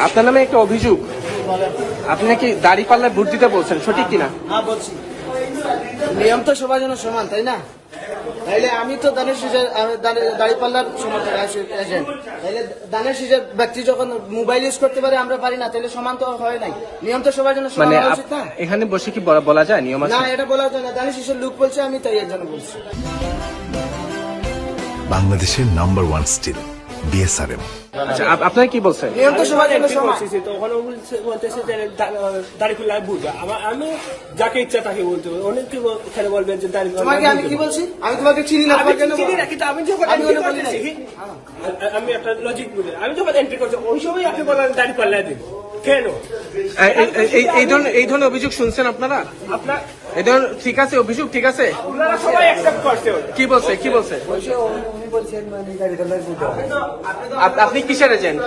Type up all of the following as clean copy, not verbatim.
আপনার নামে একটা অভিযোগ, আপনি নাকি দাঁড়িপাল্লায় ভোট দিতে বলছেন, সঠিক কিনা? হ্যাঁ বলছি, নিয়ম তো সবার জন্য সমান, তাই না? তাইলে আমি তো দানের শীষের দাঁড়িপাল্লার সমর্থক এজেন্ট, তাইলে দানের শীষের ব্যক্তি যখন মোবাইল ইউজ করতে পারে আমরা পারি না, তাহলে সমান তো হয় নাই। নিয়ম তো সবার জন্য সমান হওয়া উচিত না? এখানে বসে কি বলা যায় নিয়ম আছে? না, এটা বলা যায় না। দানের শীষের লোক বলছে, আমি তাই এর জন্য বলছি। বাংলাদেশের নাম্বার ওয়ান স্টিল বিএসআরএম। আচ্ছা, আপনারা কি বলছেন? নিয়ম তো সবার জন্য সমান। আমি যাকে ইচ্ছা তাকে বলতে হবে। অনেক এখানে বলবেন যে তোমাকে আমি কি বলছি? আমি তোমাকে চিনি না, তোমাকে কেন চিনি না, বলবো? কিন্তু আমি যখন আমি entry ওটা বলি করতেছি, নাই। আমি একটা লজিক বলি, আমি যখন এন্ট্রি করছি ওই সময় আপনি বলেন দাড়ি পাল্লায় দিন কেন? এই ধরনের অভিযোগ শুনছেন আপনারা? আপনার এই ধরনের ঠিক আছে, অভিযোগ ঠিক আছে? আপনারা সবাই অ্যাকসেপ্ট করছে। কি বলছে? আপনি কিসের এজেন্ট?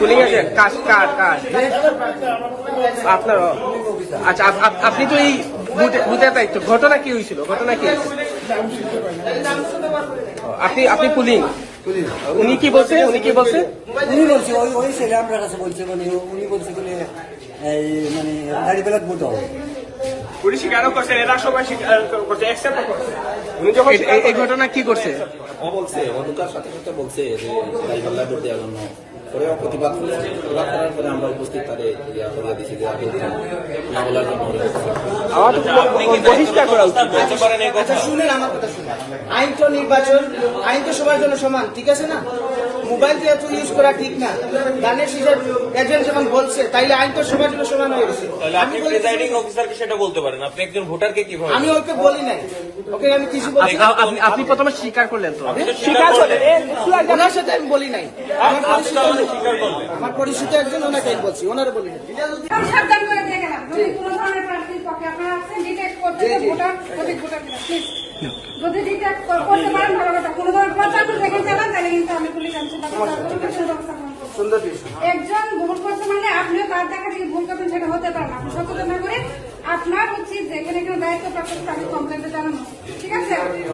Polling agent? কার? আপনার? আচ্ছা, আপনি তো এই বুথের দায়িত্ব। ঘটনা কি হয়েছিল? আপনি পুলিং? উনি কি বলছে? উনি বলছে ওই ছেলে আমার কাছে বলছে, মানে উনি বলছে মানে দাঁড়িপাল্লার ভোট হবে। পুলিশ স্বীকারও করছে, এরা সবাই স্বীকার করছে, অ্যাকসেপ্ট করছে। উনি যখন এই ঘটনা কি করছে? ও বলছে অন্ধকার সাথে সাথে বলছে যে দাঁড়িপাল্লায় ভোট দেওয়ার জন্য পরে প্রতিবাদ করছে। প্রতিবাদ করার পরে আমরা উপস্থিত তারে ইয়া করে দিয়েছি যে আগে না বলার জন্য বহিষ্কার করা উচিত। আচ্ছা শুনেন, আমার কথা শুনুন। আইন তো নির্বাচন, আইন তো সবার জন্য সমান, ঠিক আছে না? মোবাইল দিয়ে এত ইউজ করা ঠিক না। দানের শীষের এজেন্ট যখন বলছে, তাইলে আইন তো সবার জন্য সমান হয়ে গেছে। আপনি প্রিজাইডিং অফিসারকে সেটা বলতে পারেন, আপনি একজন ভোটারকে কিভাবে? আমি ওকে বলি নাই, ওকে আমি কিছু বলি। আপনি প্রথমে স্বীকার করলেন তো? স্বীকার করলেন, ওনার সাথে আমি বলি নাই। আমার পরিচিত একজন, ওনাকে আমি বলছি, ওনারে বলি নাই। সাবধান করে দিয়ে গেলাম, যদি কোনো ধরনের প্রার্থীর পক্ষে আপনারা আছেন ডিটেক্ট করতে, ভোটার প্রতীক ভোটার প্লিজ যদি ডিটেক্ট করতে পারেন ভালো কথা। কোনো ধরনের প্রচার দেখে যাবেন, তাহলে কিন্তু আমি পুলিশ আনছি সুন্দর। একজন ভুল করছে মানে আপনিও তার দেখা থেকে ভুল করবেন, সেটা হতে পারে না। আপনি সচেতন না করে আপনার উচিত যেখানে দায়িত্ব প্রাপ্ত তাকে কমপ্লেন্টে জানানো, ঠিক আছে?